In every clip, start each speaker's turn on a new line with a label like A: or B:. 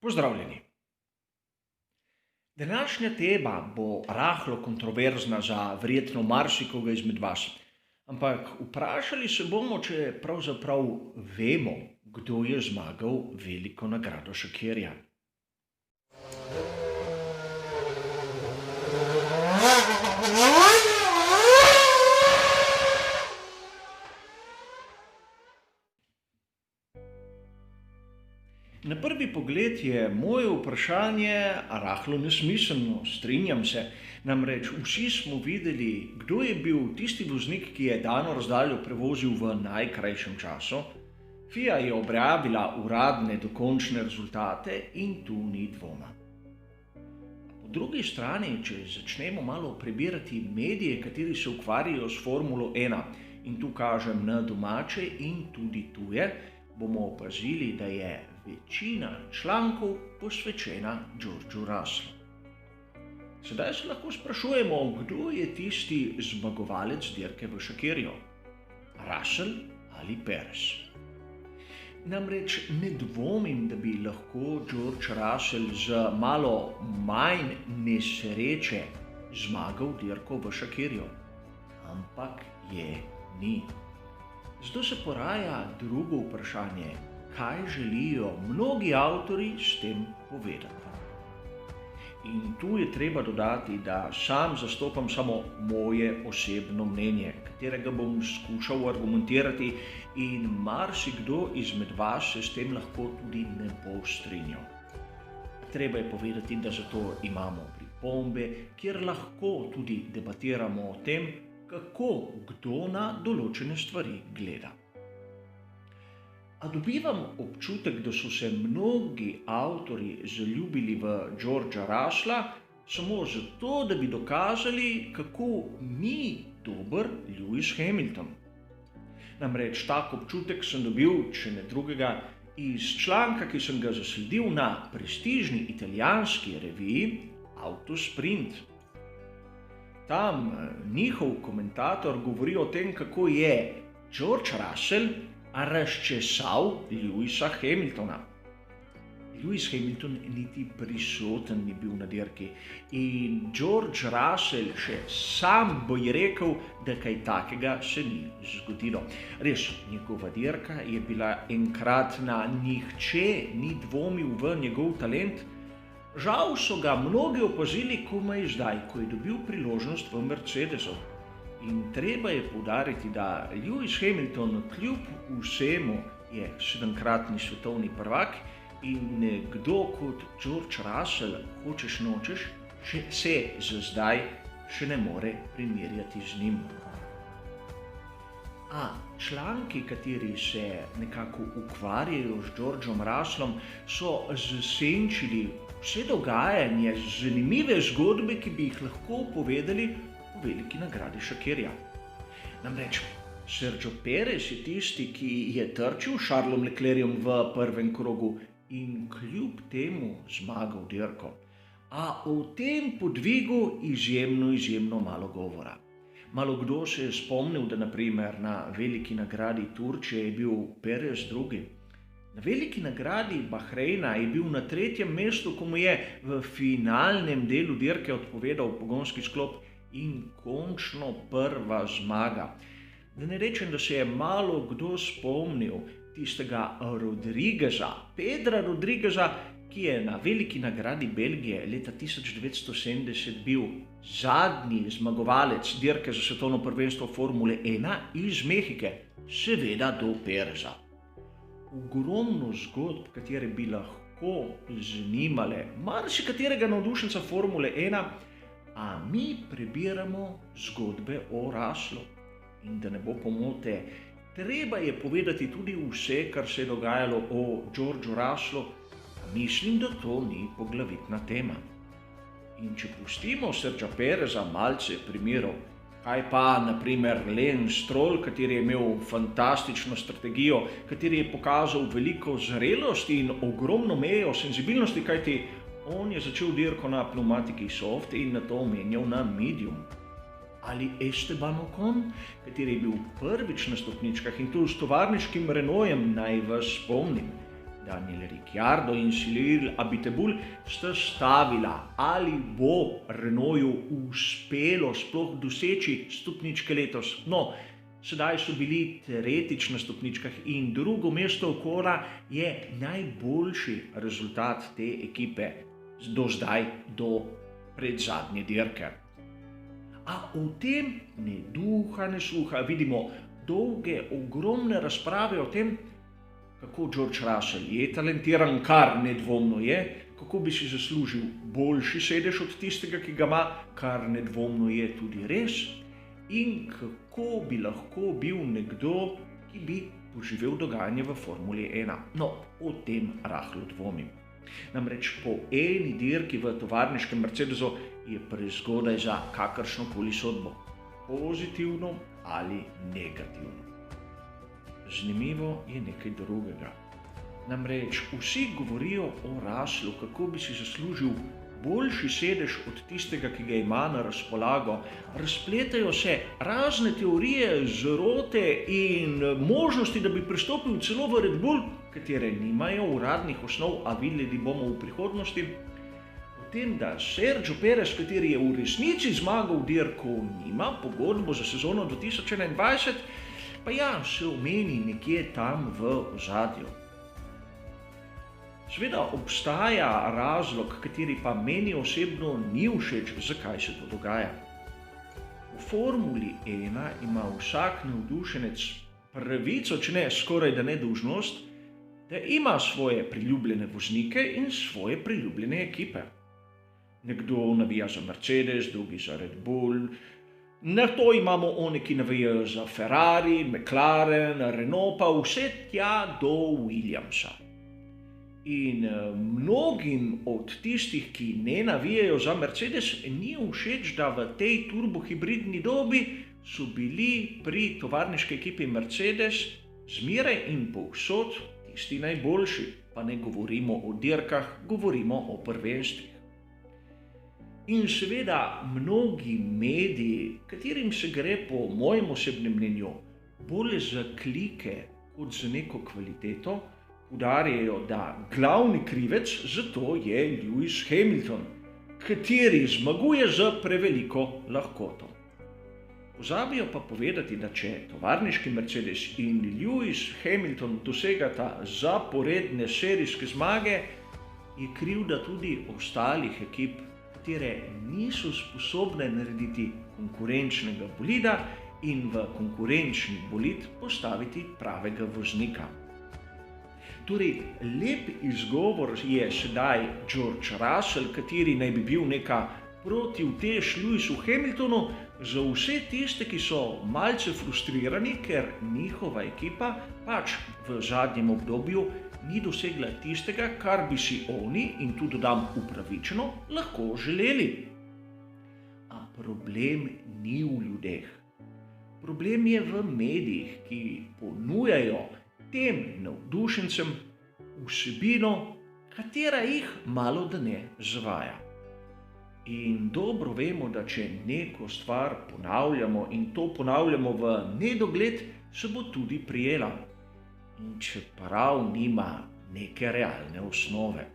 A: Pozdravljeni. Današnja tema bo rahlo kontroverzna za verjetno marsikoga izmed vas. Ampak vprašali se bomo, če pravzaprav vemo, kdo je zmagal veliko nagrado Shakirja. Na prvi pogled je moje vprašanje rahlo nesmiselno, strinjam se. Namreč vsi smo videli, kdo je bil tisti voznik, ki je dano razdaljo prevozil v najkrajšem času. FIA je objavila uradne dokončne rezultate in tu ni dvoma. Po drugi strani, če začnemo malo prebirati medije, kateri se ukvarjajo s Formulo 1, in tu kažem na domače in tudi tuje, bomo opazili, da je večina člankov posvečena Georgeu Russellu. Sedaj se lahko sprašujemo, kdo je tisti zmagovalec dirke v Shakirju? Russell ali Perez? Namreč ne dvomim, da bi lahko George Russell z malo manj nesreče zmagal dirko v Shakirju, ampak je ni. Zato se poraja drugo vprašanje, kaj želijo mnogi avtorji s tem povedati. In tu je treba dodati, da sam zastopam samo moje osebno mnenje, katerega bom skušal argumentirati in marsikdo izmed vas se s tem lahko tudi ne bo strinjal. Treba je povedati, da zato imamo pripombe, kjer lahko tudi debatiramo o tem, kako kdo na določene stvari gleda. A dobivam občutek, da so se mnogi avtorji zaljubili v Georgea Russella samo zato, da bi dokazali, kako ni dober Lewis Hamilton. Namreč tak občutek sem dobil, če ne drugega, iz članka, ki sem ga zasledil na prestižni italijanski reviji Autosprint. Tam njihov komentator govori o tem, kako je George Russell razčesal Lewisa Hamiltona. Lewis Hamilton niti prisoten ni bil na dirki in George Russell še sam bo je rekel, da kaj takega se ni zgodilo. Res, njegova dirka je bila enkratna, nihče ni dvomil v njegov talent. Žal so ga mnogi opazili komaj zdaj, ko je dobil priložnost v Mercedesu. In treba je poudariti, da Lewis Hamilton kljub vsemu je 7-kratni svetovni prvak in nekdo kot George Russell, hočeš nočeš, se za zdaj še ne more primerjati z njim. A članki, kateri se nekako ukvarjajo z Georgeom Russellom, so zasenčili vse dogajanje, zanimive zgodbe, ki bi jih lahko povedali o veliki nagradi Shakirja. Namreč Sergio Perez je tisti, ki je trčil s Charlesom Leclercom v prvem krogu in kljub temu zmagal dirko. A o tem podvigu izjemno malo govora. Malo kdo se je spomnil, da naprimer na veliki nagradi Turčije je bil Perez drugi. Na veliki nagradi Bahreina je bil na 3. mestu, ko mu je v finalnem delu dirke odpovedal pogonski sklop in končno prva zmaga. Da ne rečem, da se je malo kdo spomnil tistega Pedra Rodrigueza, ki je na veliki nagradi Belgije leta 1970 bil zadnji zmagovalec dirke za svetovno prvenstvo Formule 1 iz Mehike, seveda do Pereza. Ogromno zgodb, katere bi lahko zanimale marsikaterega navdušenca Formule 1, a mi prebiramo zgodbe o Russellu. In da ne bo pomote, treba je povedati tudi vse, kar se je dogajalo o Georgeu Russellu, a mislim, da to ni poglavitna tema. In če pustimo Sergia Pereza malce primerov, kaj pa naprimer Lance Stroll, kateri je imel fantastično strategijo, kateri je pokazal veliko zrelosti in ogromno mejo senzibilnosti, kajti on je začel dirko na pneumatiki soft in nato menjal na medium. Ali Esteban Ocon, kateri je bil prvič na stopničkah in tu s tovarniškim Renaultom, naj vas spomnim, Daniel Ricciardo in Cyril Abiteboul sta stavila, ali bo Renaultu uspelo sploh doseči stopničke letos. No, sedaj so bili tretjič na stopničkah in drugo mesto okoli je najboljši rezultat te ekipe do zdaj, do predzadnje dirke. A o tem ne duha, ne sluha. Vidimo dolge, ogromne razprave o tem, kako George Russell je talentiran, kar nedvomno je, kako bi si zaslužil boljši sedež od tistega, ki ga ima, kar nedvomno je tudi res, in kako bi lahko bil nekdo, ki bi poživel dogajanje v Formuli 1. No, o tem rahlo dvomim. Namreč po eni dirki v tovarniškem Mercedesu je prezgodaj za kakršnokoli sodbo, pozitivno ali negativno. Zanimivo je nekaj drugega. Namreč vsi govorijo o Russellu, kako bi si zaslužil boljši sedež od tistega, ki ga ima na razpolago. Razpletajo se razne teorije, zarote in možnosti, da bi pristopil celo v Red Bull, katere nimajo uradnih osnov, a videli bomo v prihodnosti. O tem, da Sergio Perez, kateri je v resnici zmagal dirko, nima pogodbo za sezono 2021, pa ja, se omeni nekje tam v ozadju. Seveda obstaja razlog, kateri pa meni osebno ni všeč, zakaj se to dogaja. V Formuli 1 ima vsak navdušenec pravico, če ne skoraj da ne dolžnost, da ima svoje priljubljene voznike in svoje priljubljene ekipe. Nekdo navija za Mercedes, drugi za Red Bull, na to imamo one, ki navijajo za Ferrari, McLaren, Renault, pa vse tja do Williamsa. In mnogim od tistih, ki ne navijajo za Mercedes, ni všeč, da v tej turbohibridni dobi so bili pri tovarniški ekipi Mercedes zmeraj in povsod tisti najboljši. Pa ne govorimo o dirkah, govorimo o prvenstvih. In seveda mnogi mediji, katerim se gre po mojem osebnem mnenju bolj za klike kot za neko kvaliteto, poudarjajo, da glavni krivec za to je Lewis Hamilton, kateri zmaguje z preveliko lahkoto. Pozabijo pa povedati, da če tovarniški Mercedes in Lewis Hamilton dosegata zaporedne serijske zmage, je krivda tudi ostalih ekip, katere niso sposobne narediti konkurenčnega bolida in v konkurenčni bolid postaviti pravega voznika. Torej, lep izgovor je sedaj George Russell, kateri naj bi bil neka protiutež Lewisu Hamiltonu, za vse tiste, ki so malce frustrirani, ker njihova ekipa pač v zadnjem obdobju ni dosegla tistega, kar bi si oni, in tu dodam upravičeno, lahko želeli. A problem ni v ljudeh. Problem je v medijih, ki ponujajo tem navdušencem vsebino, katera jih malodane zavaja. In dobro vemo, da če neko stvar ponavljamo in to ponavljamo v nedogled, se bo tudi prijela. In čeprav nima neke realne osnove.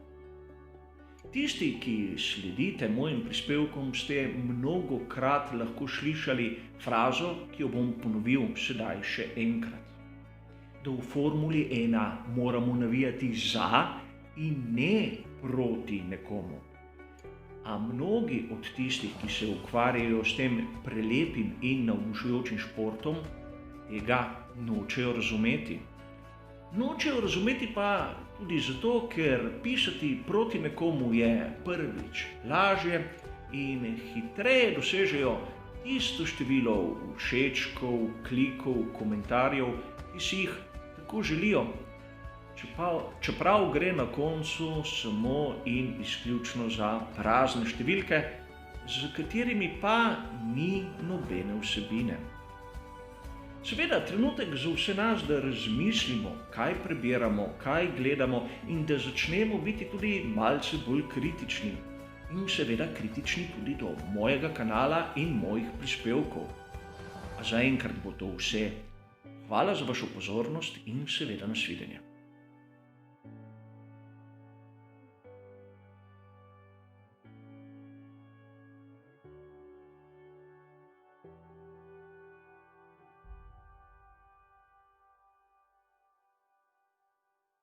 A: Tisti, ki sledite mojim prispevkom, ste mnogokrat lahko slišali frazo, ki jo bom ponovil sedaj še enkrat. Da v Formuli 1 moramo navijati za in ne proti nekomu. A mnogi od tistih, ki se ukvarjajo s tem prelepim in navdušujočim športom, tega nočejo razumeti. Nočejo razumeti pa tudi zato, ker pisati proti nekomu je prvič lažje in hitreje dosežejo tisto število všečkov, klikov, komentarjev, ki si jih tako želijo. Čeprav gre na koncu samo in izključno za prazne številke, z katerimi pa ni nobene vsebine. Seveda, trenutek za vse nas, da razmislimo, kaj prebiramo, kaj gledamo in da začnemo biti tudi malce bolj kritični. In seveda kritični tudi do mojega kanala in mojih prispevkov. A zaenkrat bo to vse. Hvala za vašo pozornost in seveda nasvidenje.